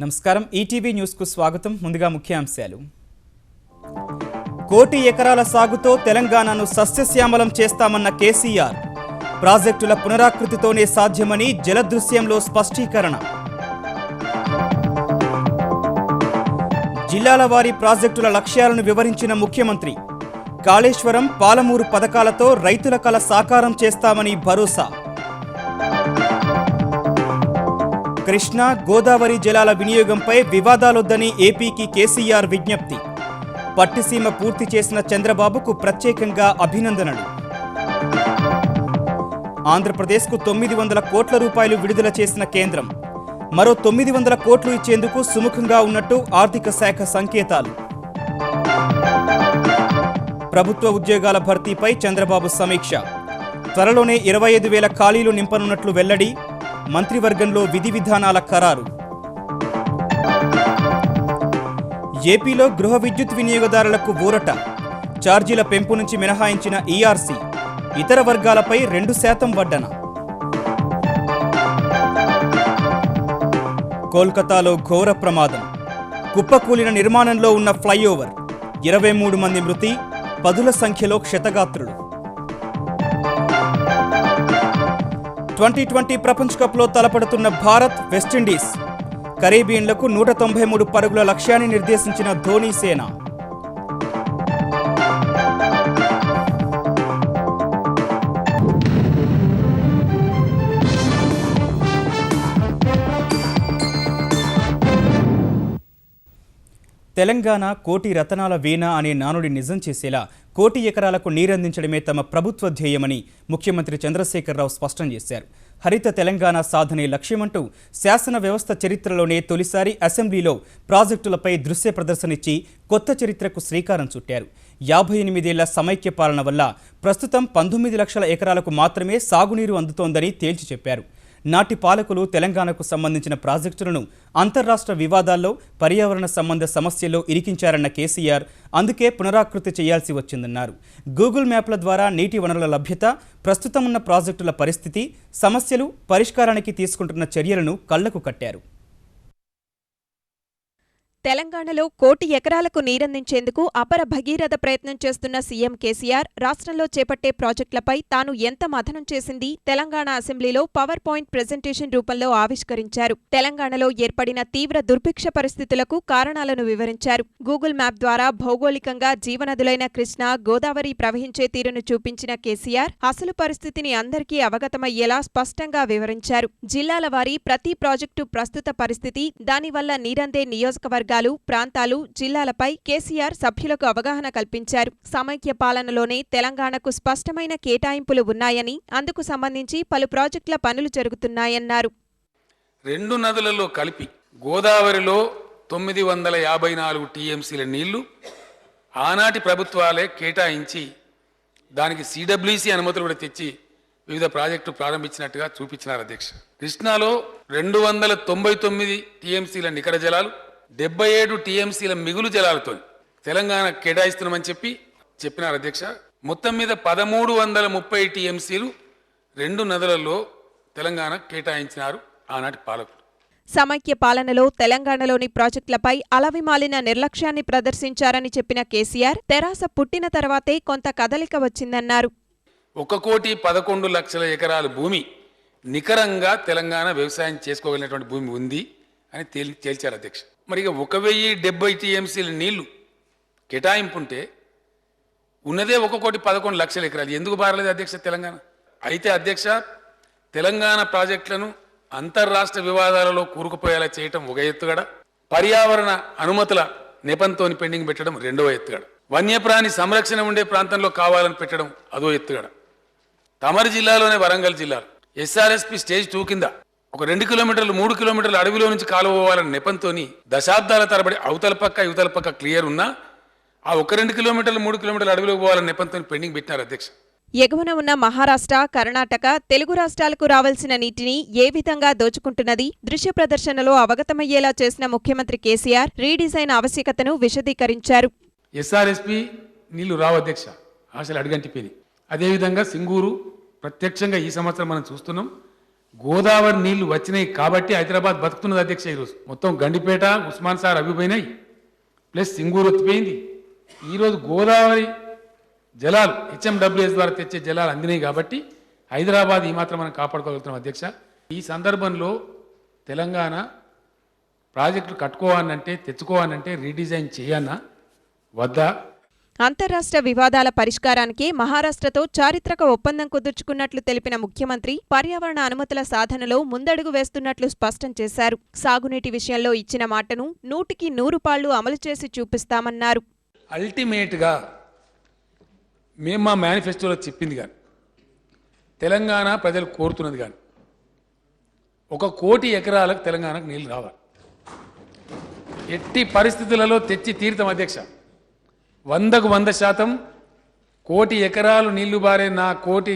నమస్కారం ETV news కు స్వాగతం. ముందుగా ముఖ్యాంశాలు. కోటి ఎకరాల సాగుతో తెలంగాణను సస్యశ్యామలం చేస్తామన్న కేసీఆర్. ప్రాజెక్టుల పునరాకృతితోనే సాధ్యమని జలదృశ్యంలో స్పష్టీకరణ. జిల్లాల వారీ ప్రాజెక్టుల లక్ష్యాలను వివరించిన ముఖ్యమంత్రి. కాళేశ్వరం, పాలమూరు పథకాలతో రైతుల కల సాకారం చేస్తామని భరోసా. కృష్ణా, గోదావరి జలాల వినియోగంపై వివాదాలొద్దని ఏపీకి కేసీఆర్ విజ్ఞప్తి. పట్టిసీమ పూర్తి చేసిన చంద్రబాబుకు ప్రత్యేకంగా అభినందనలు. ఆంధ్రప్రదేశ్కు 900 కోట్ల రూపాయలు విడుదల చేసిన కేంద్రం. మరో 900 కోట్లు ఇచ్చేందుకు సుముఖంగా ఉన్నట్టు ఆర్థిక శాఖ సంకేతాలు. ప్రభుత్వ ఉద్యోగాల భర్తీపై చంద్రబాబు సమీక్ష. త్వరలోనే 25,000 ఖాళీలు నింపనున్నట్లు వెల్లడి. మంత్రివర్గంలో విధి విధానాల ఖరారు. ఏపీలో గృహ విద్యుత్ వినియోగదారులకు ఊరట. ఛార్జీల పెంపు నుంచి మినహాయించిన ఈఆర్సీ. ఇతర వర్గాలపై 2% వడ్డన. కోల్కతాలో ఘోర ప్రమాదం. కుప్పకూలిన నిర్మాణంలో ఉన్న ఫ్లైఓవర్. 23 మంది మృతి, పదుల సంఖ్యలో క్షతగాత్రులు. 2020 ప్రపంచ కప్లో తలపడుతున్న భారత్, వెస్టిండీస్. కరేబియన్లకు 193 పరుగుల లక్ష్యాన్ని నిర్దేశించిన ధోనీ సేన. తెలంగాణ కోటి రతనాల వీణ అనే నానుడి నిజం చేసేలా కోటి ఎకరాలకు నీరందించడమే తమ ప్రభుత్వ ధ్యేయమని ముఖ్యమంత్రి చంద్రశేఖరరావు స్పష్టం చేశారు. హరిత తెలంగాణ సాధనే లక్ష్యమంటూ శాసన వ్యవస్థ చరిత్రలోనే తొలిసారి అసెంబ్లీలో ప్రాజెక్టులపై దృశ్య ప్రదర్శనిచ్చి కొత్త చరిత్రకు శ్రీకారం చుట్టారు. 58 ఏళ్ల సమైక్య పాలన వల్ల ప్రస్తుతం 19 లక్షల ఎకరాలకు మాత్రమే సాగునీరు అందుతోందని తేల్చి చెప్పారు. నాటి పాలకులు తెలంగాణకు సంబంధించిన ప్రాజెక్టులను అంతర్రాష్ట్ర వివాదాల్లో, పర్యావరణ సంబంధ సమస్యల్లో ఇరికించారన్న కేసీఆర్ అందుకే పునరాకృతి చేయాల్సి వచ్చిందన్నారు. గూగుల్ మ్యాప్ల ద్వారా నీటి వనరుల లభ్యత, ప్రస్తుతం ఉన్న ప్రాజెక్టుల పరిస్థితి, సమస్యలు పరిష్కారానికి తీసుకుంటున్న చర్యలను కళ్లకు కట్టారు. తెలంగాణలో కోటి ఎకరాలకు నీరందించేందుకు అపర భగీరథ ప్రయత్నం చేస్తున్న సీఎం కేసీఆర్ రాష్ట్రంలో చేపట్టే ప్రాజెక్టులపై తాను ఎంత మథనం చేసింది తెలంగాణ అసెంబ్లీలో పవర్ పాయింట్ ప్రెజెంటేషన్ రూపంలో ఆవిష్కరించారు. తెలంగాణలో ఏర్పడిన తీవ్ర దుర్భిక్ష పరిస్థితులకు కారణాలను వివరించారు. గూగుల్ మ్యాప్ ద్వారా భౌగోళికంగా జీవనదులైన కృష్ణా, గోదావరి ప్రవహించే తీరును చూపించిన కేసీఆర్ అసలు పరిస్థితిని అందరికీ అవగతమయ్యేలా స్పష్టంగా వివరించారు. జిల్లాల వారీ ప్రతి ప్రాజెక్టు ప్రస్తుత పరిస్థితి, దానివల్ల నీరందే నియోజకవర్గాలు, ప్రాంతాలు, జిల్లాలపై కేసీఆర్ సభ్యులకు అవగాహన కల్పించారు. సమైక్య పాలనలోనే తెలంగాణకు స్పష్టమైన కేటాయింపులు ఉన్నాయని, అందుకు సంబంధించి పలు ప్రాజెక్టుల పనులు జరుగుతున్నాయన్నారు. 2 నదులలో కలిపి గోదావరిలో 954 టీఎంసీల నీళ్లు ఆనాటి ప్రభుత్వాలే కేటాయించి దానికి సిడబ్ల్యూసీ అనుమతులు కూడా తెచ్చి వివిధ ప్రాజెక్టులు ప్రారంభించినట్టుగా చూపించినారు అధ్యక్ష. కృష్ణాలో 299 టీఎంసీల నికర జలాలు, 77 టీఎంసీల మిగులు జలాలతో తెలంగాణ కేటాయిస్తున్నామని చెప్పినారు అధ్యక్ష. మొత్తం మీద 1330 టీఎంసీలు 2 నదులలో తెలంగాణ కేటాయించినారు ఆనాటి పాలకులు. సమైక్య పాలనలో తెలంగాణలోని ప్రాజెక్టులపై అలవిమాలిన నిర్లక్ష్యాన్ని ప్రదర్శించారని చెప్పిన కేసీఆర్ తెరాస పుట్టిన తర్వాతే కొంత కదలిక వచ్చిందన్నారు. 1,11,00,000 ఎకరాల భూమి నికరంగా తెలంగాణ వ్యవసాయం చేసుకోగలిగినటువంటి భూమి ఉంది అని తేల్చారు అధ్యక్ష. మరి 1,070 టీఎంసీల నీళ్లు కేటాయింపుంటే ఉన్నదే 1,11,00,000 ఎకరాలు ఎందుకు బారలేదు అధ్యక్ష తెలంగాణ? అయితే అధ్యక్ష, తెలంగాణ ప్రాజెక్టులను అంతర్రాష్ట్ర వివాదాలలో కూరుకుపోయేలా చేయటం ఒక ఎత్తుగడ, పర్యావరణ అనుమతుల నెపంతో పెండింగ్ పెట్టడం రెండవ ఎత్తుగడ, వన్యప్రాణి సంరక్షణ ఉండే ప్రాంతంలో కావాలని పెట్టడం అదో ఎత్తుగడ. తమరి జిల్లాలోనే వరంగల్ జిల్లాలో ఎస్ఆర్ఎస్పి స్టేజ్ 2 కింద ఒక 2 కిలోమీటర్లు 3 కిలోమీటర్ల అడవిలో నుంచి కాలువ పోవాలన్న నెపంతో దశాబ్దాల తరబడి అవతల పక్క యువతల పక్క క్లియర్ ఉన్నా ఆ 1-2 కిలోమీటర్లు 3 కిలోమీటర్ల అడవిలోకి పోవాలన్న నెపంతో పెండింగ్ పెట్టినారు అధ్యక్ష. ఎగువన ఉన్న మహారాష్ట్ర, కర్ణాటక, తెలుగు రాష్ట్రాలకు రావాల్సిన నీటిని ఏ విధంగా దోచుకుంటున్నది దృశ్య ప్రదర్శనలో అవగతమయ్యేలా చేసిన ముఖ్యమంత్రి కేసీఆర్ రీడిజైన్ ఆవశ్యకతను విశదీకరించారు. ఎస్ఆర్ఎస్పి నీళ్లు రావు అధ్యక్ష, ఆశలు అడుగంటిపోయి. అదేవిధంగా సింగూరు ప్రత్యక్షంగా ఈ సంవత్సరం మనం చూస్తున్నాం. గోదావరి నీళ్లు వచ్చినాయి కాబట్టి హైదరాబాద్ బతుకుతున్నది అధ్యక్ష. ఈరోజు మొత్తం గండిపేట ఉస్మాన్ సార్ అభిపోయినాయి, ప్లస్ సింగూరు ఎత్తిపోయింది. ఈరోజు గోదావరి జలాలు హెచ్ఎండబ్ల్యూఎస్ ద్వారా తెచ్చే జలాలు అందినాయి కాబట్టి హైదరాబాద్ ఈ మాత్రం మనం కాపాడుకోగలుగుతున్నాం అధ్యక్ష. ఈ సందర్భంలో తెలంగాణ ప్రాజెక్టులు కట్టుకోవాలంటే తెచ్చుకోవాలంటే రీడిజైన్ చేయన్నా వద్దా? అంతర్రాష్ట్ర వివాదాల పరిష్కారానికి మహారాష్ట్రతో చారిత్రక ఒప్పందం కుదుర్చుకున్నట్లు తెలిపిన ముఖ్యమంత్రి పర్యావరణ అనుమతుల సాధనలో ముందడుగు వేస్తున్నట్లు స్పష్టం చేశారు. సాగునీటి విషయంలో ఇచ్చిన మాటను 100కి 100 పాళ్లు అమలు చేసి చూపిస్తామన్నారు. అల్టిమేట్గా మేము మా మేనిఫెస్టోలో చెప్పింది కానీ తెలంగాణ ప్రజలు కోరుతున్నది కానీ 1 కోటి ఎకరాలకు తెలంగాణకు నీళ్లు రావాలి. ఎట్టి పరిస్థితులలో తెచ్చి తీర్థం అధ్యక్ష. 100కు 100% 1 కోటి ఎకరాలు నీళ్లు బారే నా కోటి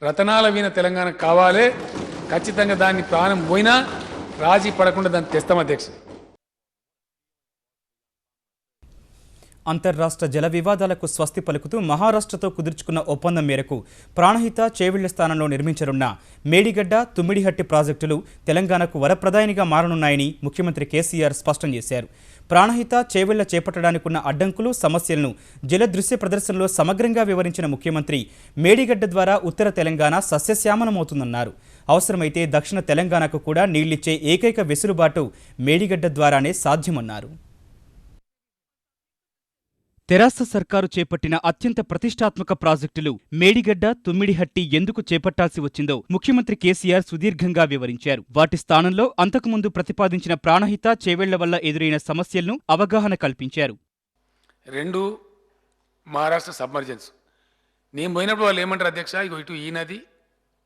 రతనాల వీణ తెలంగాణకు కావాలి. ఖచ్చితంగా దాన్ని ప్రాణం పోయినా రాజీ పడకుండా దాన్ని తెస్తాం అధ్యక్ష. అంతర్రాష్ట్ర జల వివాదాలకు స్వస్తి పలుకుతూ మహారాష్ట్రతో కుదుర్చుకున్న ఒప్పందం మేరకు ప్రాణహిత చేవెళ్ల స్థానంలో నిర్మించనున్న మేడిగడ్డ తుమ్మిడిహట్టి ప్రాజెక్టులు తెలంగాణకు వరప్రదాయనిగా మారనున్నాయని ముఖ్యమంత్రి కేసీఆర్ స్పష్టం చేశారు. ప్రాణహిత చేవెళ్ల చేపట్టడానికున్న అడ్డంకులు సమస్యలను జలదృశ్య ప్రదర్శనలో సమగ్రంగా వివరించిన ముఖ్యమంత్రి మేడిగడ్డ ద్వారా ఉత్తర తెలంగాణ సస్యశ్యామలమవుతుందన్నారు. అవసరమైతే దక్షిణ తెలంగాణకు కూడా నీళ్లిచ్చే ఏకైక వెసులుబాటు మేడిగడ్డ ద్వారానే సాధ్యమన్నారు. తెరాస సర్కారు చేపట్టిన అత్యంత ప్రతిష్టాత్మక ప్రాజెక్టులు మేడిగడ్డ తుమ్మిడిహట్టి ఎందుకు చేపట్టాల్సి వచ్చిందో ముఖ్యమంత్రి కేసీఆర్ సుదీర్ఘంగా వివరించారు. వాటి స్థానంలో అంతకుముందు ప్రతిపాదించిన ప్రాణహిత చేవెళ్ల వల్ల ఎదురైన సమస్యలను అవగాహన కల్పించారు. 2 మహారాష్ట్ర సబ్మర్జెన్స్ నేను పోయినప్పుడు వాళ్ళు ఏమంటారు అధ్యక్ష, ఇటు ఈ నది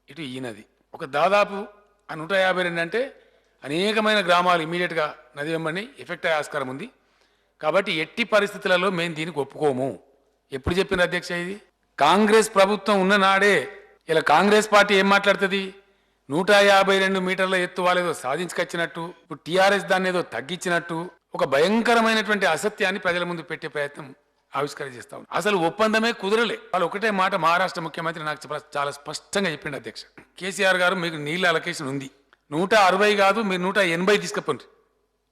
ఇటు ఈ నది ఒక దాదాపు 152 అంటే అనేకమైన గ్రామాలు ఇమీడియట్గా నది వెంబడి ఎఫెక్ట్ అయ్యే ఆస్కారం ఉంది. కాబట్టి ఎట్టి పరిస్థితులలో మేము దీనికి ఒప్పుకోము. ఎప్పుడు చెప్పిన అధ్యక్ష ఇది? కాంగ్రెస్ ప్రభుత్వం ఉన్న నాడే. ఇలా కాంగ్రెస్ పార్టీ ఏం మాట్లాడుతుంది? 152 మీటర్ల ఎత్తు వాళ్ళేదో సాధించుకొచ్చినట్టు, ఇప్పుడు టీఆర్ఎస్ దాన్ని ఏదో తగ్గించినట్టు ఒక భయంకరమైనటువంటి అసత్యాన్ని ప్రజల ముందు పెట్టే ప్రయత్నం ఆవిష్కరణ చేస్తా ఉన్నారు. అసలు ఒప్పందమే కుదరలే. వాళ్ళు ఒకటే మాట మహారాష్ట్ర ముఖ్యమంత్రి నాకు చాలా స్పష్టంగా చెప్పిండు అధ్యక్ష. కేసీఆర్ గారు మీకు నీళ్ళ అలొకేషన్ ఉంది, 160 కాదు మీరు 180 తీసుకపోండి,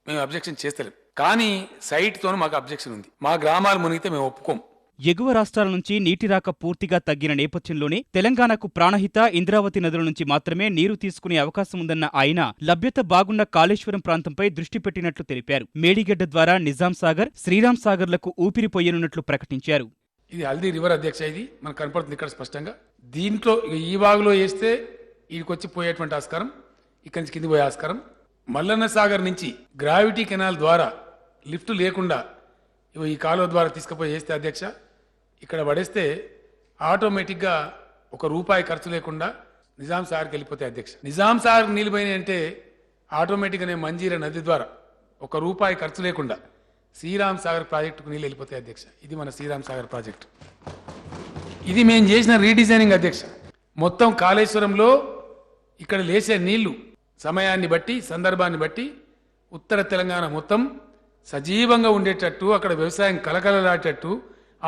మేము అబ్జెక్షన్ చేస్తలేం. కానీ సైట్తో మాకు అబ్జెక్షన్ ఉంది, మా గ్రామాలు మునిగితే మేము ఒప్పుకోం. ఎగువ రాష్ట్రాల నుంచి నీటి రాక పూర్తిగా తగ్గిన నేపథ్యంలోనే తెలంగాణకు ప్రాణహిత ఇంద్రావతి నదుల నుంచి మాత్రమే నీరు తీసుకునే అవకాశం ఉందన్న ఆయన లభ్యత బాగున్న కాళేశ్వరం ప్రాంతంపై దృష్టి పెట్టినట్లు తెలిపారు. మేడిగడ్డ ద్వారా నిజాం సాగర్, శ్రీరామ్ సాగర్లకు ఊపిరిపోయనున్నట్లు ప్రకటించారు. ఇది హల్దీ రివర్ అధ్యక్ష, ఇది మనకు కనపడుతుంది ఇక్కడ స్పష్టంగా. దీంట్లో ఈ వాగులో వేస్తే వీడికొచ్చి పోయేటువంటి ఆస్కారం, ఇక్కడి నుంచి కింది పోయే ఆస్కారం. మల్లన్న సాగర్ నుంచి గ్రావిటీ కెనాల్ ద్వారా లిఫ్ట్ లేకుండా ఈ కాలువ ద్వారా తీసుకుపోయి వేస్తే అధ్యక్ష ఇక్కడ పడేస్తే ఆటోమేటిక్గా ₹1 ఖర్చు లేకుండా నిజాం సాగర్కి వెళ్ళిపోతాయి అధ్యక్ష. నిజాం సాగర్ నీళ్ళు పోయినాయి అంటే ఆటోమేటిక్గానే మంజీరా నది ద్వారా ₹1 ఖర్చు లేకుండా శ్రీరామ్ సాగర్ ప్రాజెక్టుకు నీళ్ళు వెళ్ళిపోతాయి అధ్యక్ష. ఇది మన శ్రీరామ్ సాగర్ ప్రాజెక్టు. ఇది మేము చేసిన రీడిజైనింగ్ అధ్యక్ష. మొత్తం కాళేశ్వరంలో ఇక్కడ లేచే నీళ్లు సమయాన్ని బట్టి సందర్భాన్ని బట్టి ఉత్తర తెలంగాణ మొత్తం సజీవంగా ఉండేటట్టు, అక్కడ వ్యవసాయం కలకలలాడేటట్టు,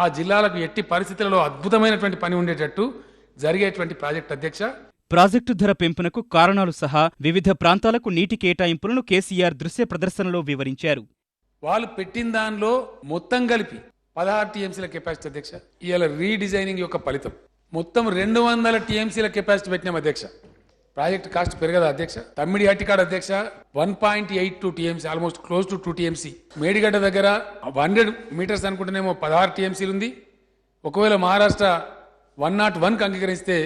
ఆ జిల్లాలకు ఎట్టి పరిస్థితులలో అద్భుతమైనటువంటి పని ఉండేటట్టు జరిగేటువంటి ప్రాజెక్ట్ అధ్యక్ష. ప్రాజెక్టు ధర పెంపునకు కారణాలు సహా వివిధ ప్రాంతాలకు నీటి కేటాయింపులను కేసీఆర్ దృశ్య ప్రదర్శనలో వివరించారు. వాళ్ళు పెట్టిన దానిలో మొత్తం కలిపి 16 టీఎంసీల కెపాసిటీ అధ్యక్ష. ఇవాళ రీడిజైనింగ్ యొక్క ఫలితం మొత్తం 200 టీఎంసీల కెపాసిటీ పెట్టినాం అధ్యక్ష. ప్రాజెక్ట్ కాస్ట్ పెరగదా అధ్యక్ష? తమ్మిడి హట్టికాడ అధ్యక్ష 1.82 TMC, almost close to 2 TMC. Medigadda దగ్గర 100 మీటర్స్ అనుకుంటేనేమో 16 టీఎంసీలు ఉంది. ఒకవేళ మహారాష్ట్ర 101కి అంగీకరిస్తే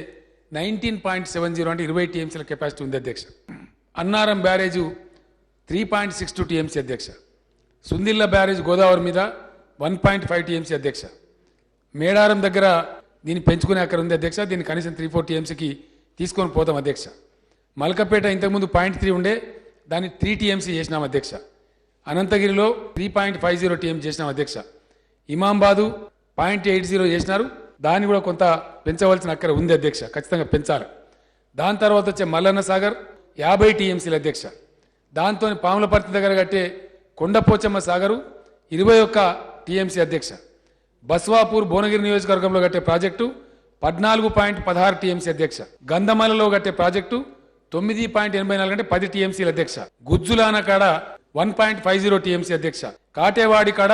19.70 అంటే 20 టీఎంసీల కెపాసిటీ ఉంది అధ్యక్ష. అన్నారం బ్యారేజు 3.62 టీఎంసీ అధ్యక్ష. సుందిల్ల బ్యారేజ్ గోదావరి మీద 1.5 టీఎంసీ అధ్యక్ష. మేడారం దగ్గర దీన్ని పెంచుకునే అక్కడ ఉంది అధ్యక్ష. దీన్ని కనీసం 3-4 టీఎంసీకి తీసుకొని పోతాం అధ్యక్ష. మల్కపేట ఇంతకుముందు 0.3 ఉండే, దాన్ని 3 టీఎంసీ చేసినాం అధ్యక్ష. అనంతగిరిలో 3.50 టీఎంసీ చేసినాం అధ్యక్ష. ఇమాంబాదు 0.80 చేసినారు, దాన్ని కూడా కొంత పెంచవలసిన అక్కడ ఉంది అధ్యక్ష, ఖచ్చితంగా పెంచాలి. దాని తర్వాత వచ్చే మల్లన్న సాగర్ 50 టీఎంసీలు అధ్యక్ష. దాంతో పాములపర్తి దగ్గర కట్టే కొండపోచమ్మ సాగరు 21 టీఎంసీ అధ్యక్ష. బస్వాపూర్ భువనగిరి నియోజకవర్గంలో కట్టే ప్రాజెక్టు 14.16 టీఎంసీ అధ్యక్ష. గంధమలలో కట్టే ప్రాజెక్టు 9.84 అంటే 10 టీఎంసీల అధ్యక్ష. గుజ్జులాన కాడ 1.50 టీఎంసీ అధ్యక్ష. కాటేవాడి కాడ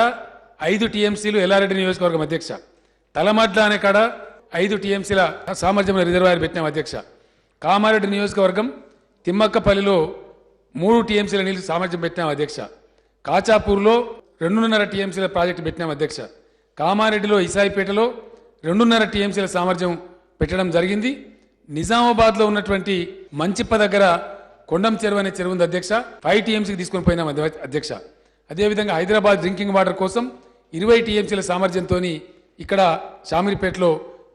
5 టీఎంసీలు ఎల్లారెడ్డి నియోజకవర్గం అధ్యక్ష. తలమడ్ల అనే కాడ 5 టీఎంసీల సామర్థ్యంలో రిజర్వాయర్ పెట్టినాం అధ్యక్ష. కామారెడ్డి నియోజకవర్గం తిమ్మక్కపల్లిలో 3 టీఎంసీల నీళ్లు సామర్థ్యం పెట్టినాం అధ్యక్ష. కాచాపూర్లో 2.5 టీఎంసీల ప్రాజెక్టు పెట్టినాం అధ్యక్ష. కామారెడ్డిలో ఇసాయిపేటలో 2.5 టీఎంసీల సామర్థ్యం పెట్టడం జరిగింది. నిజామాబాద్లో ఉన్నటువంటి మంచిప్ప దగ్గర కొండం చెరువు అనే చెరువు ఉంది అధ్యక్ష. 5 టీఎంసీకి తీసుకొని పోయినాం అధ్యక్ష. అదేవిధంగా హైదరాబాద్ డ్రింకింగ్ వాటర్ కోసం 20 టీఎంసీల సామర్థ్యంతో ఇక్కడ షామీర్పేటలో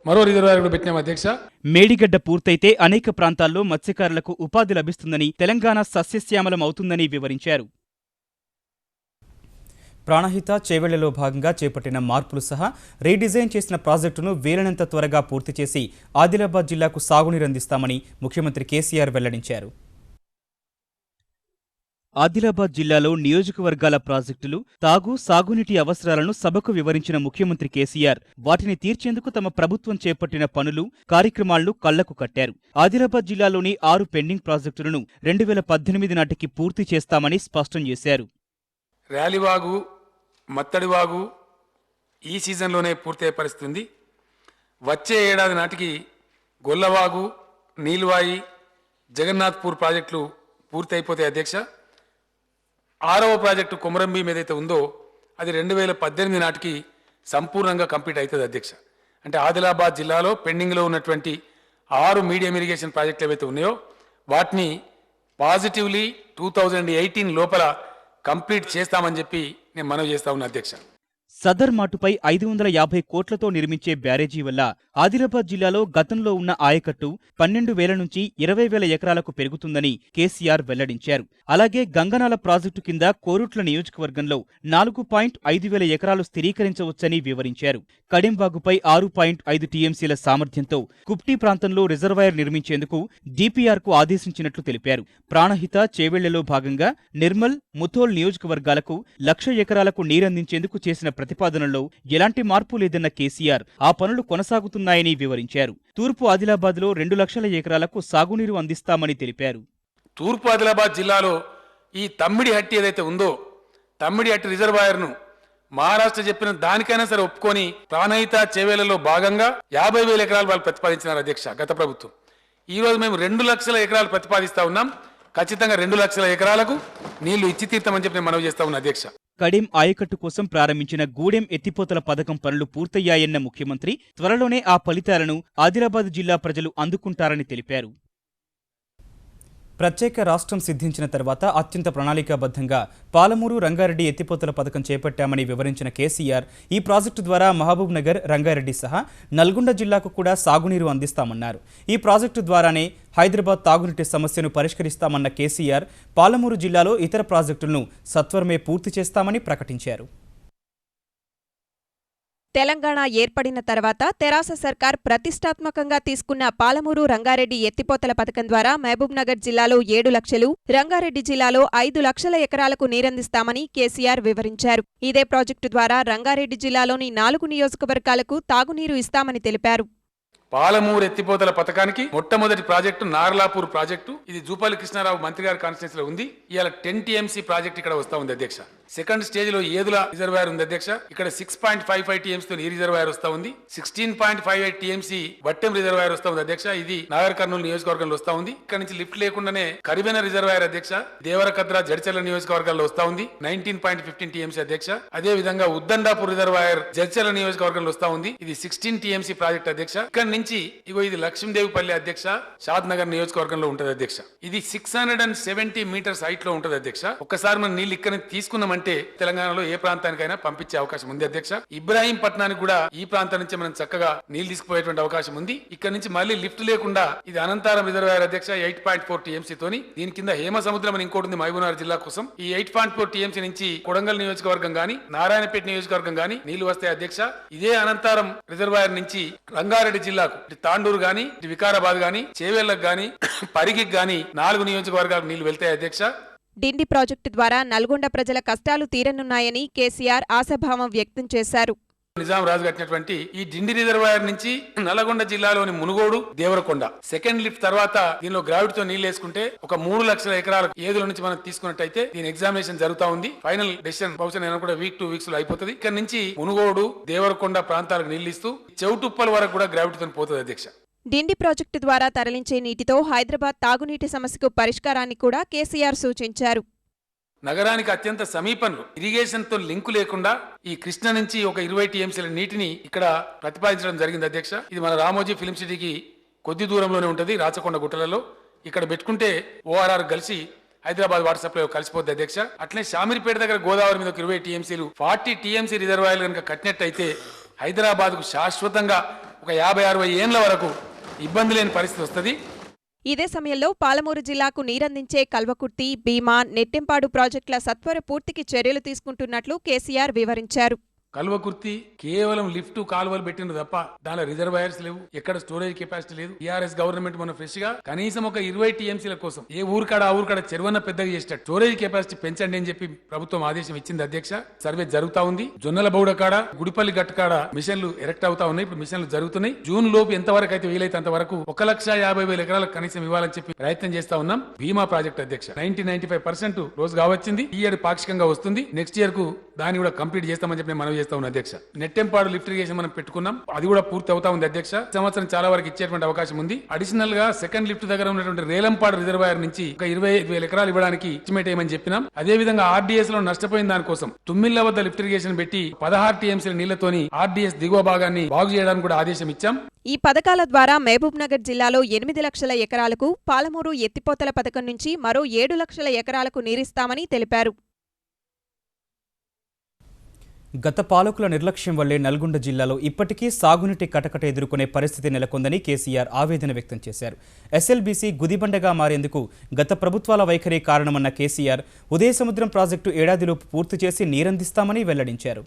మరో రిజర్వాయర్ కూడా పెట్టినాం అధ్యక్ష. మేడిగడ్డ పూర్తయితే అనేక ప్రాంతాల్లో మత్స్యకారులకు ఉపాధి లభిస్తుందని, తెలంగాణ సస్యశ్యామలం అవుతుందని వివరించారు. ప్రాణహిత చేవెళ్లలో భాగంగా చేపట్టిన మార్పులు సహా రీడిజైన్ చేసిన ప్రాజెక్టును వీలైనంత త్వరగా పూర్తి చేసి ఆదిలాబాద్ జిల్లాకు సాగునీరు అందిస్తామని ముఖ్యమంత్రి కేసీఆర్ వెల్లడించారు. ఆదిలాబాద్ జిల్లాలో నియోజకవర్గాల ప్రాజెక్టులు, సాగునీటి అవసరాలను సభకు వివరించిన ముఖ్యమంత్రి కేసీఆర్ వాటిని తీర్చేందుకు తమ ప్రభుత్వం చేపట్టిన పనులు, కార్యక్రమాలను కళ్లకు కట్టారు. ఆదిలాబాద్ జిల్లాలోని 6 పెండింగ్ ప్రాజెక్టులను 2018 నాటికి పూర్తి చేస్తామని స్పష్టం చేశారు. ర్యాలీవాగు, మత్తడివాగు ఈ సీజన్లోనే పూర్తయ్యే పరిస్థితి ఉంది. వచ్చే ఏడాది నాటికి గొల్లవాగు, నీల్వాయి, జగన్నాథ్పూర్ ప్రాజెక్టులు పూర్తి అయిపోతాయి అధ్యక్ష. 6వ ప్రాజెక్టు కొమరంభీం ఏదైతే ఉందో అది 2018 నాటికి సంపూర్ణంగా కంప్లీట్ అవుతుంది అధ్యక్ష. అంటే ఆదిలాబాద్ జిల్లాలో పెండింగ్లో ఉన్నటువంటి 6 మీడియం ఇరిగేషన్ ప్రాజెక్టులు ఏవైతే ఉన్నాయో వాటిని పాజిటివ్లీ 2018 లోపల కంప్లీట్ చేస్తామని చెప్పి నేను మనవి చేస్తా ఉన్నా అధ్యక్ష. సదర్ మాటుపై 550 కోట్లతో నిర్మించే బ్యారేజీ వల్ల ఆదిలాబాద్ జిల్లాలో గతంలో ఉన్న ఆయకట్టు 12,000 నుంచి 20,000 ఎకరాలకు పెరుగుతుందని కేసీఆర్ వెల్లడించారు. అలాగే గంగనాల ప్రాజెక్టు కింద కోరుట్ల నియోజకవర్గంలో 4.5 ఎకరాలు స్థిరీకరించవచ్చని వివరించారు. కడెంవాగుపై 6.5 టీఎంసీల సామర్థ్యంతో కుప్టీ ప్రాంతంలో రిజర్వాయర్ నిర్మించేందుకు డీపీఆర్కు ఆదేశించినట్లు తెలిపారు. ప్రాణహిత చేవెళ్లలో భాగంగా నిర్మల్, ముథోల్ నియోజకవర్గాలకు 1,00,000 ఎకరాలకు నీరందించేందుకు చేసిన ప్రతిపాదనలో ఎలాంటి మార్పు లేదన్న కేసీఆర్ ఆ పనులు కొనసాగుతున్నాయని వివరించారు. తూర్పు ఆదిలాబాద్లో 2,00,000 ఎకరాలకు సాగునీరు అందిస్తామని తెలిపారు. తూర్పు ఆదిలాబాద్ జిల్లాలో ఈ తమ్మిడిహట్టి ఏదైతే ఉందో తమ్మిడిహట్టి రిజర్వాయర్ను మహారాష్ట్ర చెప్పిన దానికైనా సరే ఒప్పుకొని ప్రాణహిత చేవేళ్లలో భాగంగా 50,000 ఎకరాలు వాళ్ళు ప్రతిపాదించినారు అధ్యక్ష గత ప్రభుత్వం. ఈ రోజు మేము 2,00,000 ఎకరాలు ప్రతిపాదిస్తా ఉన్నాం. ఖచ్చితంగా 2,00,000 ఎకరాలకు నీళ్లు ఇచ్చి తీర్థమని చెప్పి నేను మనవి చేస్తా ఉన్నా అధ్యక్ష. కడెం ఆయకట్టు కోసం ప్రారంభించిన గూడెం ఎత్తిపోతల పథకం పనులు పూర్తయ్యాయన్న ముఖ్యమంత్రి త్వరలోనే ఆ ఫలితాలను ఆదిలాబాద్ జిల్లా ప్రజలు అందుకుంటారని తెలిపారు. ప్రత్యేక రాష్ట్రం సిద్ధించిన తర్వాత అత్యంత ప్రణాళికాబద్ధంగా పాలమూరు, రంగారెడ్డి ఎత్తిపోతల పథకం చేపట్టామని వివరించిన కేసీఆర్ ఈ ప్రాజెక్టు ద్వారా మహబూబ్ నగర్, రంగారెడ్డి సహా నల్గొండ జిల్లాకు కూడా సాగునీరు అందిస్తామన్నారు. ఈ ప్రాజెక్టు ద్వారానే హైదరాబాద్ తాగునీటి సమస్యను పరిష్కరిస్తామన్న కేసీఆర్ పాలమూరు జిల్లాలో ఇతర ప్రాజెక్టులను సత్వరమే పూర్తి చేస్తామని ప్రకటించారు. తెలంగాణ ఏర్పడిన తర్వాత తెరాస సర్కార్ ప్రతిష్టాత్మకంగా తీసుకున్న పాలమూరు, రంగారెడ్డి ఎత్తిపోతల పథకం ద్వారా మహబూబ్నగర్ జిల్లాలో 7 లక్షలు, రంగారెడ్డి జిల్లాలో 5 లక్షల ఎకరాలకు నీరందిస్తామని కేసీఆర్ వివరించారు. ఇదే ప్రాజెక్టు ద్వారా రంగారెడ్డి జిల్లాలోని 4 నియోజకవర్గాలకు తాగునీరు ఇస్తామని తెలిపారు. పాలమూరు ఎత్తిపోతల పథకానికి మొట్టమొదటి ప్రాజెక్టు నార్లాపూర్ ప్రాజెక్టు. ఇది జూపల్లి కృష్ణారావు మంత్రి గారి కాన్స్టిట్యూన్సీలో ఉంది. ఇవాళ 10 టీఎంసీ ప్రాజెక్ట్ ఇక్కడ వస్తా ఉంది అధ్యక్ష. సెకండ్ స్టేజ్ లో ఏదుల రిజర్వాయర్ ఉంది అధ్యక్ష. ఇక్కడ 6.55 టీఎంసీ ఈ రిజర్వాయర్ వస్తా ఉంది. 16.58 టీఎంసీ వట్టెం రిజర్వాయర్ వస్తా ఉంది అధ్యక్ష. ఇది నాగర్ కర్నూలు నియోజకవర్గంలో వస్తా ఉంది. ఇక్కడ నుంచి లిఫ్ట్ లేకుండానే కరివెన రిజర్వాయర్ అధ్యక్ష దేవరకద్ర, జడ్చర్ల నియోజకవర్గాల్లో వస్తా ఉంది. 19.15 టీఎంసీ అధ్యక్ష. అదే విధంగా ఉద్దండాపూర్ రిజర్వాయర్ జడ్చర్ల నియోజకవర్గంలో వస్తా ఉంది. ఇది 16 టీఎంసీ ప్రాజెక్ట్ అధ్యక్ష. ఇక్కడ నుంచి ఇగో ఇది లక్ష్మీదేవిపల్లి అధ్యక్ష షాద్ నగర్ నియోజకవర్గంలో ఉంటది అధ్యక్ష. ఇది 670 మీటర్స్ హైట్ లో ఉంటది అధ్యక్ష. ఒక్కసారి మనం నీళ్ళు ఇక్కడ తీసుకున్నామంటే తెలంగాణలో ఏ ప్రాంతానికైనా పంపించే అవకాశం ఉంది అధ్యక్ష. ఇబ్రాహీంపట్నానికి కూడా ఈ ప్రాంతం నుంచి మనం చక్కగా నీళ్లు తీసుకుపోయేటువంటి అవకాశం ఉంది. ఇక్కడ నుంచి మళ్ళీ లిఫ్ట్ లేకుండా ఇది అనంతారం రిజర్వాయర్ అధ్యక్ష 8.4 టీఎంసీ తోని. దీని కింద హేమ సముద్రం అని ఇంకోటి ఉంది మహబూబ్నగర్ జిల్లా కోసం. ఈ 8.4 టీఎంసీ నుంచి కొడంగల్ నియోజకవర్గం గాని, నారాయణపేట నియోజకవర్గం గాని నీళ్లు వస్తాయి అధ్యక్ష. ఇదే అనంతారం రిజర్వాయర్ నుంచి రంగారెడ్డి జిల్లాకు తాండూరు గాని, వికారాబాద్ గాని, చేవెళ్లకు గాని, పరిగికి గాని 4 నియోజకవర్గాలకు నీళ్లు వెళ్తాయి అధ్యక్ష. డిండి ప్రాజెక్టు ద్వారా నల్గొండ ప్రజల కష్టాలు తీరనున్నాయని కేసీఆర్ ఆశాభావం వ్యక్తం చేశారు. నిజాం రాజు కట్టినటువంటి ఈ డిండి రిజర్వాయర్ నుంచి నల్లగొండ జిల్లాలోని మునుగోడు, దేవరకొండ సెకండ్ లిఫ్ట్ తర్వాత దీనిలో గ్రావిటీతో నీళ్లు వేసుకుంటే ఒక 3 లక్షల ఎకరాల ఏదుల నుంచి మనం తీసుకున్నట్టయితే దీని ఎగ్జామినేషన్ జరుగుతా ఉంది. ఫైనల్ డెసిషన్ బహుశా నేను కూడా వీక్ 2 వీక్స్ లో అయిపోతుంది. ఇక్కడ నుంచి మునుగోడు, దేవరకొండ ప్రాంతాలకు నీళ్లు ఇస్తూ చెవుటుప్పల వరకు కూడా గ్రావిటీతో పోతుంది అధ్యక్ష. డిండి ప్రాజెక్టు ద్వారా తరలించే నీటితో హైదరాబాద్ తాగునీటి సమస్యకు పరిష్కారాన్ని కూడా కేసీఆర్ సూచించారు. నగరానికి అత్యంత సమీపంలో ఇరిగేషన్ తో లింకు లేకుండా ఈ కృష్ణ నుంచి ఒక 20 టీఎంసీల నీటిని ఇక్కడ ప్రతిపాదించడం జరిగింది అధ్యక్ష. ఇది మన రామోజీ ఫిల్మ్ సిటీకి కొద్ది దూరంలోనే ఉంటుంది, రాచకొండ గుట్టలలో. ఇక్కడ పెట్టుకుంటే ఓఆర్ఆర్ కలిసి హైదరాబాద్ వాటర్ సప్లై కలిసిపోద్ది అధ్యక్ష. అట్లనే షామీర్పేట దగ్గర గోదావరి మీద ఒక 20 టీఎంసీలు 40 టీఎంసీ రిజర్వాయర్లు కనుక కట్టినట్టయితే హైదరాబాద్ కు శాశ్వతంగా ఒక 50-60 ఏళ్ల వరకు ఇబ్బంది లేని పరిస్థితి వస్తుంది. ఇదే సమయంలో పాలమూరు జిల్లాకు నీరందించే కల్వకుర్తి, భీమా, నెట్టెంపాడు ప్రాజెక్టుల సత్వర పూర్తికి చర్యలు తీసుకుంటున్నట్లు కేసీఆర్ వివరించారు. కల్వకుర్తి కేవలం లిఫ్ట్ కాలువలు పెట్టిన తప్ప దానిలో రిజర్వాయర్స్ లేవు, ఎక్కడ స్టోరేజ్ కెపాసిటీ లేదు. టీఆర్ఎస్ గవర్నమెంట్ మన ఫ్రెష్ గా కనీసం ఒక 20 టీఎంసీల కోసం ఏ ఊరికాడ ఆ ఊరికాడ చెరువన్న పెద్దగా చేసేట స్టోరేజ్ కెపాసిటీ పెంచండి అని చెప్పి ప్రభుత్వం ఆదేశం ఇచ్చింది అధ్యక్ష. సర్వే జరుగుతా ఉంది. జొన్నల బౌడ కాడ, గుడిపల్లి గట్టు కాడ మిషన్లు ఎరెక్ట్ అవుతా ఉన్నాయి. ఇప్పుడు మిషన్లు జరుగుతున్నాయి. జూన్ లోపు ఎంతవరకు అయితే వీలైతే అంతవరకు 1,50,000 ఎకరాలకు కనీసం ఇవ్వాలని చెప్పి ప్రయత్నం చేస్తా ఉన్నాం. భీమా ప్రాజెక్ట్ అధ్యక్ష 90-95% రోజు కావచ్చింది. ఈ ఇయర్ పాక్షికంగా వస్తుంది. నెక్స్ట్ ఇయర్ కు దాన్ని కూడా కంప్లీట్ చేస్తామని చెప్పి మనం చేస్తా ఉన్నాం అధ్యక్ష. నెట్టెంపాడు లిఫ్ట్ ఇరిగేషన్ మనం పెట్టుకున్నాం, అది కూడా పూర్తి అవుతా ఉంది అధ్యక్ష. సంవత్సరం చాలా వరకు ఇచ్చేటువంటి అవకాశం ఉంది. అడిషనల్ గా సెకండ్ లిఫ్ట్ దగ్గర ఉన్నటువంటి రేలంపాడు రిజర్వాయర్ నుంచి ఒక 25,000 ఎకరాలు ఇవ్వడానికి ఎస్టిమేట్ ఏమని చెప్పినాం. అదే విధంగా ఆర్డీఎస్ లో నష్టపోయిన దానికోసం తుమ్మిళ్ల వద్ద లిఫ్ట్ ఇరిగేషన్ పెట్టి 16 టీఎంసీల నీళ్లతోని ఆర్డీఎస్ దిగువ భాగాన్ని బాగు చేయడానికి కూడా ఆదేశం ఇచ్చాం. ఈ పథకాల ద్వారా మహబూబ్ నగర్ జిల్లాలో 8 లక్షల ఎకరాలకు, పాలమూరు ఎత్తిపోతల పథకం నుంచి మరో 7 లక్షల ఎకరాలకు నీరిస్తామని తెలిపారు. గత పాలకుల నిర్లక్ష్యం వల్లే నల్గొండ జిల్లాలో ఇప్పటికీ సాగునీటి కటకట ఎదుర్కొనే పరిస్థితి నెలకొందని కేసీఆర్ ఆవేదన వ్యక్తం చేశారు. ఎస్ఎల్బీసీ గుదిబండగా మారేందుకు గత ప్రభుత్వాల వైఖరి కారణమన్న కేసీఆర్ ఉదయసముద్రం ప్రాజెక్టు ఏడాదిలోపు పూర్తి చేసి నీరందిస్తామని వెల్లడించారు.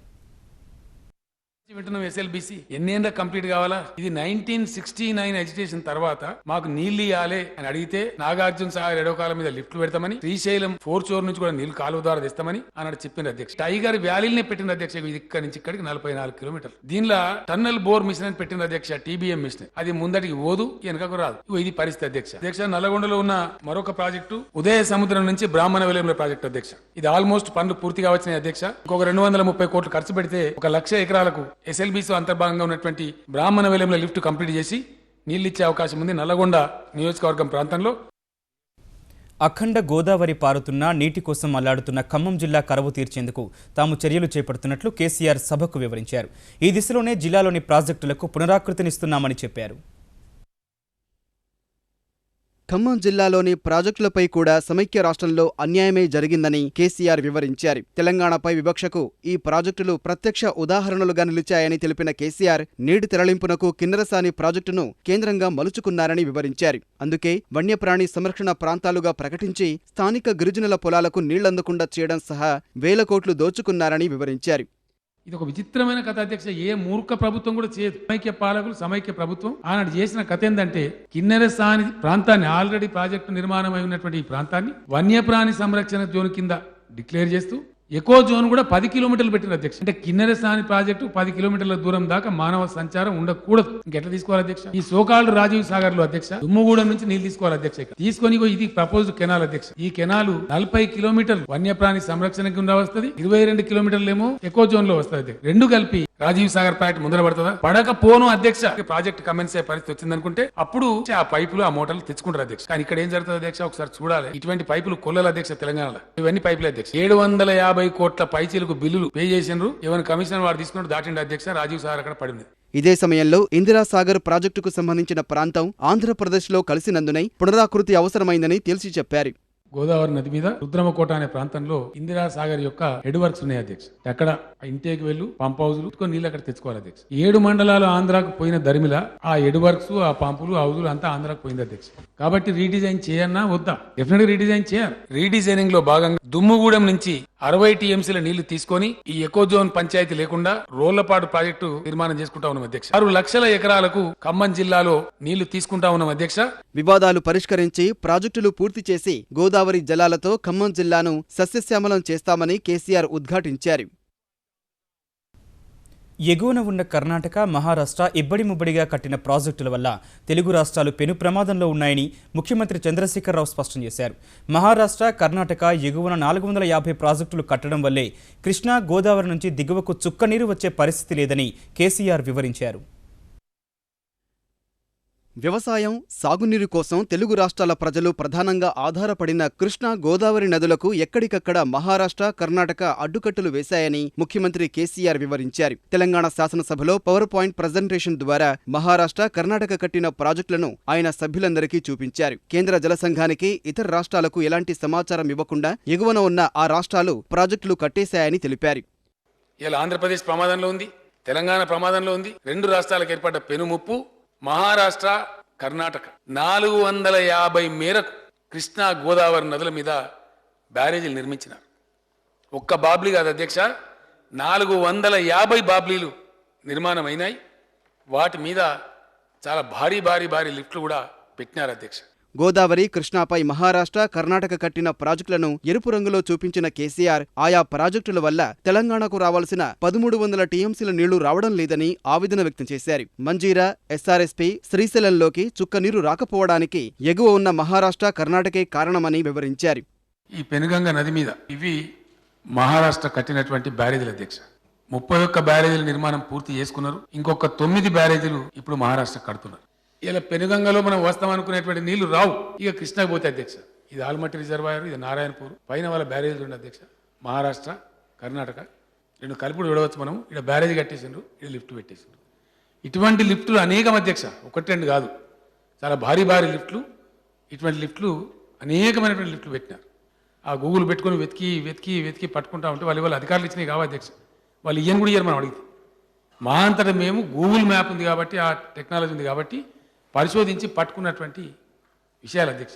వింటున్నాం ఎస్ఎల్బీసీ ఎన్నేళ్ళ కంప్లీట్ కావాలా? ఇది 1969 ఎడ్యుకేషన్ తర్వాత మాకు నీళ్లు ఇవ్వాలి అని అడిగితే నాగార్జున సాగర్ ఎడవకాల మీద లిఫ్ట్లు పెడతామని, శ్రీశైలం 4 చోర్ నుంచి కూడా నీళ్లు కాలువ ద్వారా తెస్తామని అన్నాడు చెప్పిన అధ్యక్ష. టైగర్ వ్యాలీని పెట్టిన అధ్యక్ష. ఇక్కడ నుంచి ఇక్కడికి 44 కిలోమీటర్లు. దీనిలో టన్నల్ బోర్ మిషన్ అని పెట్టిన అధ్యక్ష. TBM mission. అది ముందటికి ఓదు, వెనకకు రాదు. ఇది పరిస్థితి అధ్యక్ష. అధ్యక్ష నల్లగొండలో ఉన్న మరొక ప్రాజెక్టు ఉదయ సముద్రం నుంచి బ్రాహ్మణ వెలంలో ప్రాజెక్టు అధ్యక్ష. ఇది ఆల్మోస్ట్ పనులు పూర్తిగా వచ్చినాయి అధ్యక్ష. ఇంకొక 230 కోట్లు ఖర్చు పెడితే 1 లక్ష ఎకరాలకు ఎస్ఎల్బీసీ అంతర్భాగంగా ఉన్నటువంటి బ్రాహ్మణ వెలంలో లిఫ్ట్ కంప్లీట్ చేసి నీళ్లిచ్చే అవకాశం ఉంది నల్లగొండ నియోజకవర్గం ప్రాంతంలో. అఖండ గోదావరి పారుతున్న నీటి కోసం అల్లాడుతున్న ఖమ్మం జిల్లా కరువు తీర్చేందుకు తాము చర్యలు చేపడుతున్నట్లు కేసీఆర్ సభకు వివరించారు. ఈ దిశలోనే జిల్లాలోని ప్రాజెక్టులకు పునరాకృతినిస్తున్నామని చెప్పారు. ఖమ్మం జిల్లాలోని ప్రాజెక్టులపై కూడా సమైక్య రాష్ట్రంలో అన్యాయమే జరిగిందని కేసీఆర్ వివరించారు. తెలంగాణపై వివక్షకు ఈ ప్రాజెక్టులు ప్రత్యక్ష ఉదాహరణలుగా నిలిచాయని తెలిపిన కేసీఆర్ నీటి తరలింపునకు కిన్నెరసాని ప్రాజెక్టును కేంద్రంగా మలుచుకున్నారని వివరించారు. అందుకే వన్యప్రాణి సంరక్షణ ప్రాంతాలుగా ప్రకటించి స్థానిక గిరిజనుల పొలాలకు నీళ్లందకుండా చేయడం సహా వేల కోట్లు దోచుకున్నారని వివరించారు. ఇది ఒక విచిత్రమైన కథ అధ్యక్ష. ఏ మూర్ఖ ప్రభుత్వం కూడా చేయదు. సమైక్య పాలకులు, సమైక్య ప్రభుత్వం ఆనాడు చేసిన కథ ఏంటంటే కిన్నెరసాని ప్రాంతాన్ని, ఆల్రెడీ ప్రాజెక్టు నిర్మాణమై ఉన్నటువంటి ఈ ప్రాంతాన్ని వన్యప్రాణి సంరక్షణ జోన్ కింద డిక్లేర్ చేస్తూ ఎకో జోన్ కూడా 10 కిలోమీటర్లు పెట్టిన అధ్యక్ష. అంటే కిన్నెరసాని ప్రాజెక్టు 10 కిలోమీటర్ల దూరం దాకా మానవ సంచారం ఉండకూడదు. ఇంకెట్లా తీసుకోవాలి అధ్యక్ష? ఈ సోకాల్డ్ రాజీవ్ సాగర్ లో అధ్యక్ష దుమ్ముగూడెం నుంచి నీళ్లు తీసుకోవాలి అధ్యక్ష. తీసుకొని ఇది ప్రపోజ్డ్ కెనాల్ అధ్యక్ష. ఈ కెనాల్ 40 కిలోమీటర్లు వన్యప్రాణి సంరక్షణ కింద వస్తుంది, 22 కిలోమీటర్లు ఏమో ఎకో జోన్ లో వస్తుంది. రెండు కలిపి రాజీవ్ సాగర్ ప్రాజెక్ట్ ముందర పడుతుందా? పడకపోను అధ్యక్ష. ప్రాజెక్ట్ కమెన్స్ అయ్యే పరిస్థితి వచ్చింది అనుకుంటే అప్పుడు ఆ పైపులు, ఆ మోటార్లు తెచ్చుకుంటారు అధ్యక్ష. కానీ ఇక్కడ ఏం జరుగుతుంది అధ్యక్ష? ఒకసారి చూడాలి. ఇటువంటి పైపులు కొల్లలు అధ్యక్ష తెలంగాణలో. ఇవన్నీ పైపులు అధ్యక్ష. 750 కోట్ల పైచీలకు బిల్లులు పే చేసినారు. ఏమైనా కమిషనర్ వాడు తీసుకున్నాడు, దాటిండి అధ్యక్ష. రాజీవ్ సాగర్ అక్కడ పడింది. ఇదే సమయంలో ఇందిరాసాగర్ ప్రాజెక్టుకు సంబంధించిన ప్రాంతం ఆంధ్రప్రదేశ్లో కలిసినందునై పునరాకృతి అవసరమైందని తేల్చి చెప్పారు. గోదావరి నది మీద రుద్రమకోట అనే ప్రాంతంలో ఇందిరా సాగర్ యొక్క హెడ్ వర్క్స్ ఉన్నాయి అధ్యక్ష. అక్కడ ఇంటేక్ వెళ్ళు, పంప్ హౌజులు నీళ్ళు అక్కడ తెచ్చుకోవాలి అధ్యక్ష. 7 మండలాలు ఆంధ్రాకు పోయిన దరిమిల ఆ హెడ్ వర్క్స్, ఆ పంపులు, హౌజులు అంతా ఆంధ్రాకు పోయింది అధ్యక్ష. కాబట్టి రీడిజైన్ చేయన్నా వద్దా? డెఫినెట్ గా రీడిజైన్ చేయాలి. రీడిజైనింగ్ లో భాగంగా దుమ్ముగూడెం నుంచి 60 టీఎంసీల నీళ్లు తీసుకొని ఈ ఎకో జోన్ పంచాయతీ లేకుండా రోళ్లపాడు ప్రాజెక్టు నిర్మాణం చేసుకుంటా ఉన్నాం అధ్యక్ష. 6 లక్షల ఎకరాలకు ఖమ్మం జిల్లాలో నీళ్లు తీసుకుంటా ఉన్నాం అధ్యక్ష. వివాదాలు పరిష్కరించి ప్రాజెక్టులు పూర్తి చేసి గోదావరి జలాలతో ఖమ్మం జిల్లాను సస్యశ్యామలం చేస్తామని కేసీఆర్ ఉద్ఘాటించారు. ఎగువన ఉన్న కర్ణాటక, మహారాష్ట్ర ఇబ్బడి ముబ్బడిగా కట్టిన ప్రాజెక్టుల వల్ల తెలుగు రాష్ట్రాలు పెను ప్రమాదంలో ఉన్నాయని ముఖ్యమంత్రి చంద్రశేఖరరావు స్పష్టం చేశారు. మహారాష్ట్ర, కర్ణాటక ఎగువన 450 ప్రాజెక్టులు కట్టడం వల్లే కృష్ణా, గోదావరి నుంచి దిగువకు చుక్క నీరు వచ్చే పరిస్థితి లేదని కేసీఆర్ వివరించారు. వ్యవసాయం, సాగునీరు కోసం తెలుగు రాష్ట్రాల ప్రజలు ప్రధానంగా ఆధారపడిన కృష్ణా, గోదావరి నదులకు ఎక్కడికక్కడ మహారాష్ట్ర, కర్ణాటక అడ్డుకట్టులు వేశాయని ముఖ్యమంత్రి కేసీఆర్ వివరించారు. తెలంగాణ శాసనసభలో పవర్ పాయింట్ ప్రజెంటేషన్ ద్వారా మహారాష్ట్ర, కర్ణాటక కట్టిన ప్రాజెక్టులను ఆయన సభ్యులందరికీ చూపించారు. కేంద్ర జల సంఘానికి, ఇతర రాష్ట్రాలకు ఎలాంటి సమాచారం ఇవ్వకుండా ఎగువన ఉన్న ఆ రాష్ట్రాలు ప్రాజెక్టులు కట్టేశాయని తెలిపారు. ఇలా ఆంధ్రప్రదేశ్ ప్రమాదంలో ఉంది, తెలంగాణ ప్రమాదంలో ఉంది. రెండు రాష్ట్రాలకు ఏర్పడ్డ పెనుముప్పు. మహారాష్ట్ర, కర్ణాటక 450 మేరకు కృష్ణా, గోదావరి నదుల మీద బ్యారేజీలు నిర్మించినారు. ఒక్క బాబ్లీ కాదు అధ్యక్ష, 450 బాబ్లీలు నిర్మాణం అయినాయి. వాటి మీద చాలా భారీ లిఫ్ట్లు కూడా పెట్టినారు అధ్యక్ష. గోదావరి, కృష్ణాపై మహారాష్ట్ర, కర్ణాటక కట్టిన ప్రాజెక్టులను ఎరుపు రంగులో చూపించిన కేసీఆర్ ఆయా ప్రాజెక్టుల వల్ల తెలంగాణకు రావాల్సిన 1300 టీఎంసీల నీళ్లు రావడం లేదని ఆవేదన వ్యక్తం చేశారు. మంజీరా, ఎస్ఆర్ఎస్పీ, శ్రీశైలంలోకి చుక్క నీరు రాకపోవడానికి ఎగువ ఉన్న మహారాష్ట్ర, కర్ణాటకే కారణమని వివరించారు. ఈ పెనుగంగ నది మీద ఇవి మహారాష్ట్ర కట్టినటువంటి బ్యారేజీల అధ్యక్ష. 31 బ్యారేజీల నిర్మాణం పూర్తి చేసుకున్నారు. ఇంకొక 9 బ్యారేజీలు ఇప్పుడు మహారాష్ట్ర కడుతున్నారు. ఇలా పెనుగంగలో మనం వస్తాం అనుకునేటువంటి నీళ్లు రావు. ఇక కృష్ణకు పోతే అధ్యక్ష, ఇది ఆల్మట్టి రిజర్వాయర్, ఇది నారాయణపూర్, పైన వాళ్ళ బ్యారేజీలు ఉండే అధ్యక్ష. మహారాష్ట్ర, కర్ణాటక రెండు కలుపుడు విడవచ్చు. మనం ఇక్కడ బ్యారేజీ కట్టేసిండ్రు, ఇక్కడ లిఫ్ట్ పెట్టేసిండ్రు. ఇటువంటి లిఫ్టులు అనేకం అధ్యక్ష, ఒకటి రెండు కాదు, చాలా భారీ లిఫ్ట్లు. ఇటువంటి లిఫ్ట్లు అనేకమైనటువంటి లిఫ్ట్లు పెట్టినారు. ఆ గూగుల్ పెట్టుకొని వెతికి పట్టుకుంటా ఉంటే వాళ్ళు అధికారులు ఇచ్చినవి కావు అధ్యక్ష. వాళ్ళు ఇయ్యను కూడా ఇయ్యరు మనం అడిగితే. మా అంతటా మేము గూగుల్ మ్యాప్ ఉంది కాబట్టి, ఆ టెక్నాలజీ ఉంది కాబట్టి పరిశోధించి పట్టుకున్నటువంటి విషయాలు అధ్యక్ష.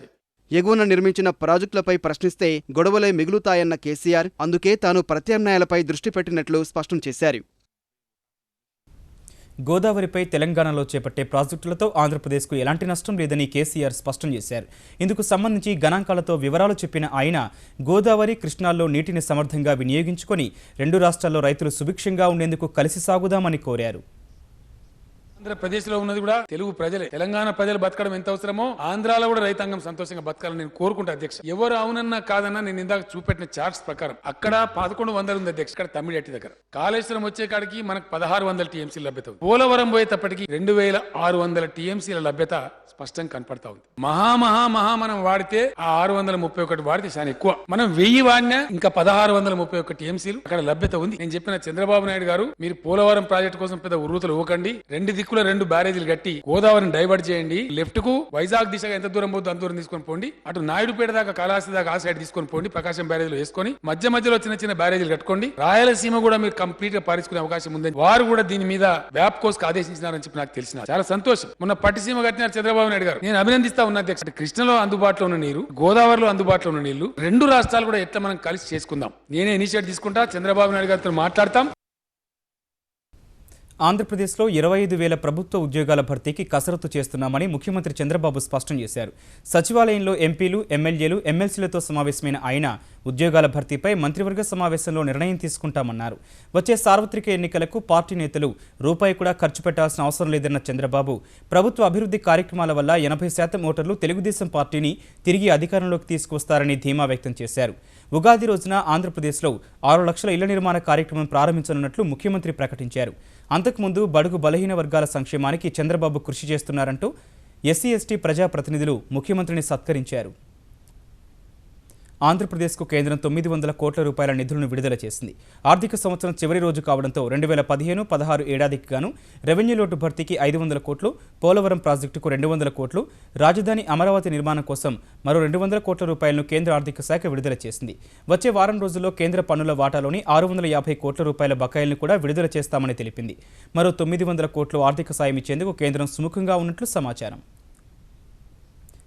ఎగువన నిర్మించిన ప్రాజెక్టులపై ప్రశ్నిస్తే గొడవలే మిగులుతాయన్న కేసీఆర్ అందుకే తాను ప్రత్యామ్నాయాలపై దృష్టి పెట్టినట్లు స్పష్టం చేశారు. గోదావరిపై తెలంగాణలో చేపట్టే ప్రాజెక్టులతో ఆంధ్రప్రదేశ్కు ఎలాంటి నష్టం లేదని కేసీఆర్ స్పష్టం చేశారు. ఇందుకు సంబంధించి గణాంకాలతో వివరాలు చెప్పిన ఆయన గోదావరి, కృష్ణాల్లో నీటిని సమర్థంగా వినియోగించుకొని రెండు రాష్ట్రాల్లో రైతులు సుభిక్షంగా ఉండేందుకు కలిసి సాగుదామని కోరారు. ఆంధ్రప్రదేశ్లో ఉన్నది కూడా తెలుగు ప్రజలే. తెలంగాణ ప్రజలు బతకడం ఎంత అవసరమో ఆంధ్రాలో కూడా రైతాంగం సంతోషంగా బతకాలని నేను కోరుకుంటా అధ్యక్ష. ఎవరు అవునన్నా కాదన్నా నేను ఇందాక చూపెట్టిన చార్ట్స్ ప్రకారం అక్కడ 1100 ఉంది అధ్యక్ష. ఇక్కడ తమిళటి దగ్గర కాళేశ్వరం వచ్చే కాడికి మనకు 1600 టీఎంసీ లభ్యత ఉంది. పోలవరం పోయేటప్పటికి 2600 టీఎంసీల లభ్యత స్పష్టంగా కనపడతా ఉంది. మహా మనం వాడితే ఆ 631 వాడితే చాలా ఎక్కువ. మనం 1000 వాడినా ఇంకా 1631 టీఎంసీలు అక్కడ లభ్యత ఉంది. నేను చెప్పిన చంద్రబాబు నాయుడు గారు, మీరు పోలవరం ప్రాజెక్టు కోసం పెద్ద ఉర్రూతలు ఇవ్వకండి, రెండు దిక్కుల 2 బ్యారేజీలు కట్టి గోదావరిని డైవర్ట్ చేయండి. లెఫ్ట్ కు వైజాగ్ దిశగా ఎంత దూరం పోతుందో అంత దూరం తీసుకొని పోండి, అటు నాయుడుపేట దాకా కాళహస్తి దాకా ఆ సైడ్ తీసుకొని పోండి, ప్రకాశం బ్యారేజీలో వేసుకొని మధ్యలో చిన్న బ్యారేజీలు కట్టుకోండి. రాయలసీమ కూడా మీరు కంప్లీట్ గా పారించుకునే అవకాశం ఉందని వారు కూడా దీని మీద వ్యాప్ కోర్స్ ఆదేశించినారని చెప్పి నాకు తెలిసిన చాలా సంతోషం. మొన్న పట్టిసీమ కట్టినారు చంద్రబాబు నాయుడు గారు, నేను అభినందిస్తా ఉన్నా అధ్యక్ష. కృష్ణలో అందుబాటులో ఉన్న నీరు, గోదావరిలో అందుబాటులో ఉన్న నీళ్లు రెండు రాష్ట్రాలు కూడా ఎట్లా మనం కలిసి చేసుకుందాం. నేనే ఇనిషియేటివ్ తీసుకుంటా, చంద్రబాబు నాయుడు గారితో మాట్లాడతాం. ఆంధ్రప్రదేశ్లో 25,000 ప్రభుత్వ ఉద్యోగాల భర్తీకి కసరత్తు చేస్తున్నామని ముఖ్యమంత్రి చంద్రబాబు స్పష్టం చేశారు. సచివాలయంలో ఎంపీలు, ఎమ్మెల్యేలు, ఎమ్మెల్సీలతో సమావేశమైన ఆయన ఉద్యోగాల భర్తీపై మంత్రివర్గ సమావేశంలో నిర్ణయం తీసుకుంటామన్నారు. వచ్చే సార్వత్రిక ఎన్నికలకు పార్టీ నేతలు రూపాయి కూడా ఖర్చు పెట్టాల్సిన అవసరం లేదన్న చంద్రబాబు ప్రభుత్వ అభివృద్ధి కార్యక్రమాల వల్ల 80% ఓటర్లు తెలుగుదేశం పార్టీని తిరిగి అధికారంలోకి తీసుకొస్తారని ధీమా వ్యక్తం చేశారు. ఉగాది రోజున ఆంధ్రప్రదేశ్లో 6 లక్షల ఇళ్ల నిర్మాణ కార్యక్రమం ప్రారంభించనున్నట్లు ముఖ్యమంత్రి ప్రకటించారు. అంతకుముందు బడుగు బలహీన వర్గాల సంక్షేమానికి చంద్రబాబు కృషి చేస్తున్నారంటూ ఎస్సీ, ఎస్టీ ప్రజాప్రతినిధులు ముఖ్యమంత్రిని సత్కరించారు. ఆంధ్రప్రదేశ్కు కేంద్రం 900 కోట్ల రూపాయల నిధులను విడుదల చేసింది. ఆర్థిక సంవత్సరం చివరి రోజు కావడంతో 2015-16 ఏడాదికి గాను రెవెన్యూ లోటు భర్తీకి 500 కోట్లు, పోలవరం ప్రాజెక్టుకు 200 కోట్లు, రాజధాని అమరావతి నిర్మాణం కోసం మరో 200 కోట్ల రూపాయలను కేంద్ర ఆర్థిక శాఖ విడుదల చేసింది. వచ్చే వారం రోజుల్లో కేంద్ర పన్నుల వాటాలోని 650 కోట్ల రూపాయల బకాయిలను కూడా విడుదల చేస్తామని తెలిపింది. మరో 900 కోట్లు ఆర్థిక సాయం ఇచ్చేందుకు కేంద్రం సుముఖంగా ఉన్నట్లు సమాచారం.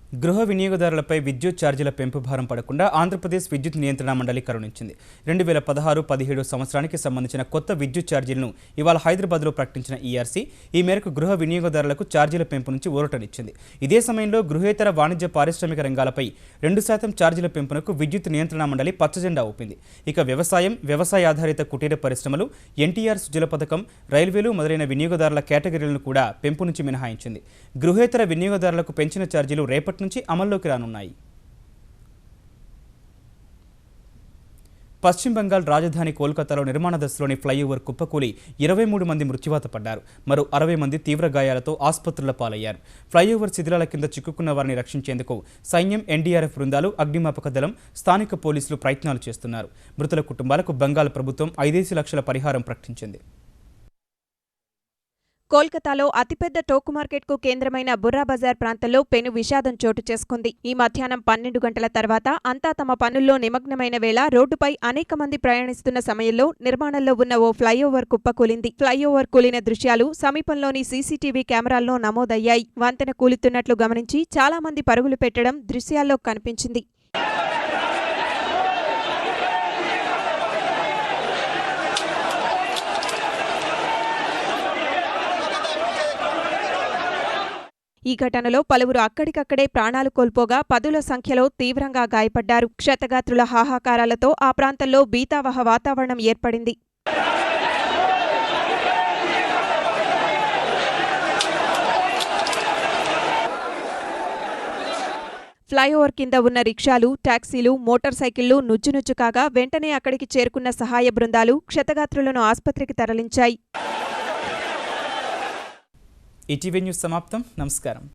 గృహ వినియోగదారులపై విద్యుత్ ఛార్జీల పెంపు భారం పడకుండా ఆంధ్రప్రదేశ్ విద్యుత్ నియంత్రణ మండలి కరుణించింది. 2016-17 సంవత్సరానికి సంబంధించిన కొత్త విద్యుత్ ఛార్జీలను ఇవాళ హైదరాబాద్లో ప్రకటించిన ఈఆర్సీ ఈ మేరకు గృహ వినియోగదారులకు ఛార్జీల పెంపు నుంచి ఊరటనిచ్చింది. ఇదే సమయంలో గృహేతర వాణిజ్య పారిశ్రామిక రంగాలపై 2% ఛార్జీల పెంపునకు విద్యుత్ నియంత్రణ మండలి పచ్చజెండా ఊపింది. ఇక వ్యవసాయ ఆధారిత కుటీర పరిశ్రమలు, ఎన్టీఆర్ సుజల పథకం, రైల్వేలు మొదలైన వినియోగదారుల కేటగిరీలను కూడా పెంపు నుంచి మినహాయించింది. గృహేతర వినియోగదారులకు పెంచిన ఛార్జీలు రేపటి నుంచి అమల్లోకి రానున్నాయి. పశ్చిమ బంగాల్ రాజధాని కోల్కతాలో నిర్మాణ దశలోని ఫ్లైఓవర్ కుప్పకూలి 23 మంది మృత్యువాత పడ్డారు. మరో 60 మంది తీవ్ర గాయాలతో ఆసుపత్రుల పాలయ్యారు. ఫ్లైఓవర్ శిథిలాల కింద చిక్కుకున్న వారిని రక్షించేందుకు సైన్యం, ఎన్డీఆర్ఎఫ్ బృందాలు, అగ్నిమాపక దళం, స్థానిక పోలీసులు ప్రయత్నాలు చేస్తున్నారు. మృతుల కుటుంబాలకు బంగాల్ ప్రభుత్వం 5 లక్షల పరిహారం ప్రకటించింది. కోల్కతాలో అతిపెద్ద టోకు మార్కెట్కు కేంద్రమైన బుర్రా బజార్ ప్రాంతంలో పెను విషాదం చోటు చేసుకుంది. ఈ మధ్యాహ్నం 12 గంటల తర్వాత అంతా తమ పనుల్లో నిమగ్నమైన వేళ రోడ్డుపై అనేక మంది ప్రయాణిస్తున్న సమయంలో నిర్మాణంలో ఉన్న ఓ ఫ్లైఓవర్ కుప్పకూలింది. ఫ్లైఓవర్ కూలిన దృశ్యాలు సమీపంలోని సీసీటీవీ కెమెరాల్లో నమోదయ్యాయి. వంతెన కూలుతున్నట్లు గమనించి చాలా మంది పరుగులు పెట్టడం దృశ్యాల్లో కనిపించింది. ఈ ఘటనలో పలువురు అక్కడికక్కడే ప్రాణాలు కోల్పోగా పదుల సంఖ్యలో తీవ్రంగా గాయపడ్డారు. క్షతగాత్రుల హాహాకారాలతో ఆ ప్రాంతంలో భీతావహ వాతావరణం ఏర్పడింది. ఫ్లైఓవర్ కింద ఉన్న రిక్షాలు, టాక్సీలు, మోటార్ సైకిళ్లు నుజ్జునుజ్జు కాగా వెంటనే అక్కడికి చేరుకున్న సహాయ బృందాలు క్షతగాత్రులను ఆస్పత్రికి తరలించాయి. ఈటీవీ న్యూస్ సమాప్తం. నమస్కారం.